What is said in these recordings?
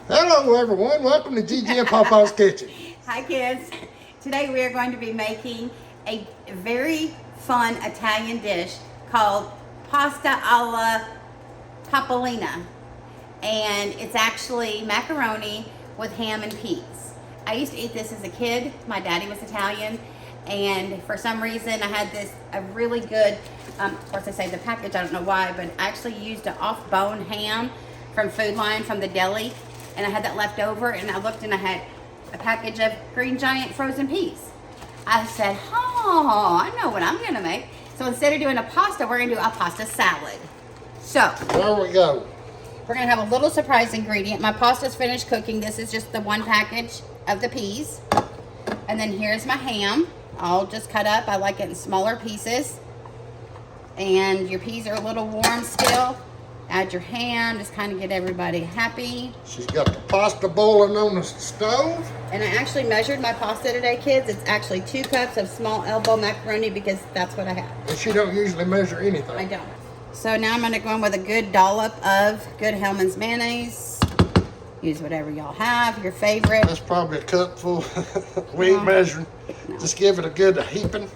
Hello everyone, welcome to Gigi and Papa's Kitchen. Hi kids. Today we are going to be making a very fun Italian dish called pasta alla Papalina. And it's actually macaroni with ham and peas. I used to eat this as a kid. My daddy was Italian, and for some reason I had a really good, of course I say the package, I don't know why, but I actually used an off-bone ham from Food Line from the deli, and I had that left over, and I looked and I had a package of Green Giant frozen peas. I said, oh, I know what I'm gonna make. So instead of doing a pasta, we're gonna do a pasta salad. So, There we go. we're gonna have a little surprise ingredient. My pasta's finished cooking. This is just the one package of the peas. And then here's my ham, all just cut up. I like it in smaller pieces. And your peas are a little warm still. Add your ham, just kind of get everybody happy. She's got the pasta boiling on the stove. And I actually measured my pasta today, kids. It's actually 2 cups of small elbow macaroni because that's what I have. And she don't usually measure anything. I don't. So now I'm gonna go in with a good dollop of good Hellman's mayonnaise. Use whatever y'all have, your favorite. That's probably a cup full. We ain't measuring. No. Just give it a good heaping.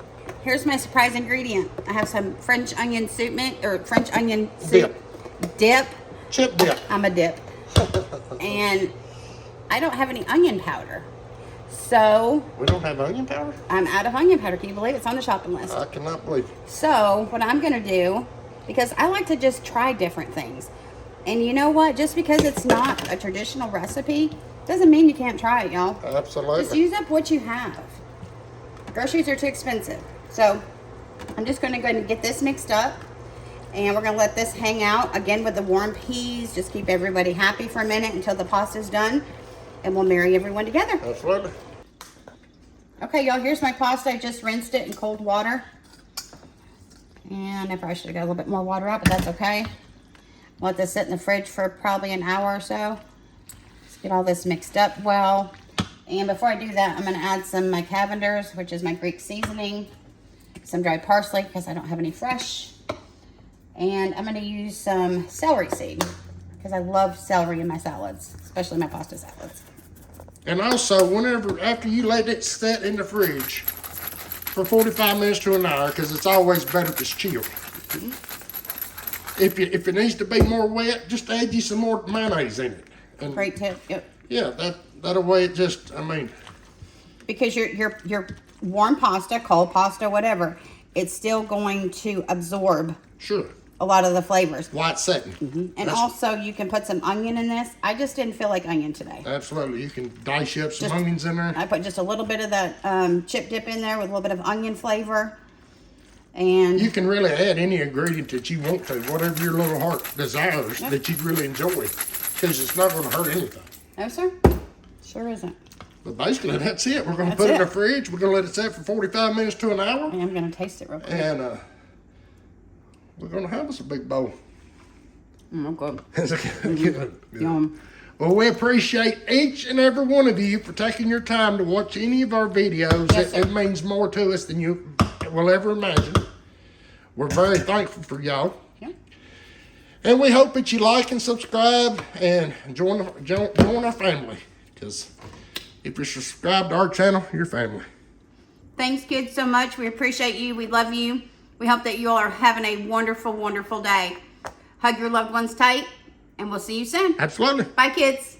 Here's my surprise ingredient. I have some French onion soup French onion soup dip. Chip dip. I'm a dip. And I don't have any onion powder. So We don't have onion powder? I'm out of onion powder. Can you believe it? It's on the shopping list? I cannot believe it. So what I'm gonna do, because I like to just try different things. And you know what? Just because it's not a traditional recipe doesn't mean you can't try it, y'all. Absolutely. Just use up what you have. Groceries are too expensive. So I'm just gonna go ahead and get this mixed up, and we're gonna let this hang out again with the warm peas. Just keep everybody happy for a minute until the pasta's done, and we'll marry everyone together. Absolutely. Okay, y'all, here's my pasta. I just rinsed it in cold water. And I probably should have got a little bit more water out, but that's okay. Let this sit in the fridge for probably an hour or so. Let's get all this mixed up well. And before I do that, I'm gonna add some of my Cavenders, which is my Greek seasoning, some dried parsley because I don't have any fresh. And I'm gonna use some celery seed because I love celery in my salads, especially my pasta salads. And also, after you let it sit in the fridge for 45 minutes to an hour, because it's always better if it's chilled. If it needs to be more wet, just add you some more mayonnaise in it. And Great tip. Yep. yeah, that way it just, Because your warm pasta, cold pasta, whatever, it's still going to absorb sure. a lot of the flavors. White setting. And also, you can put some onion in this. I just didn't feel like onion today. Absolutely. You can dice up some onions in there. I put just a little bit of that chip dip in there with a little bit of onion flavor. And You can really add any ingredient that you want to, whatever your little heart desires that you really enjoy, because it's not going to hurt anything. no, sir, sure isn't. But basically, that's it. We're going to That's put it in it. the fridge. We're going to let it sit for 45 minutes to an hour. And I'm gonna taste it real quick. And we're going to have us a big bowl. Okay. Yum. Well, we appreciate each and every one of you for taking your time to watch any of our videos. Yes, sir. It means more to us than you will ever imagine. We're very thankful for y'all. Yeah. And we hope that you like and subscribe and join our family. Because if you're subscribed to our channel, you're family. Thanks, kids, so much. We appreciate you. We love you. We hope that you all are having a wonderful, wonderful day. Hug your loved ones tight, and we'll see you soon. Absolutely. Bye, kids.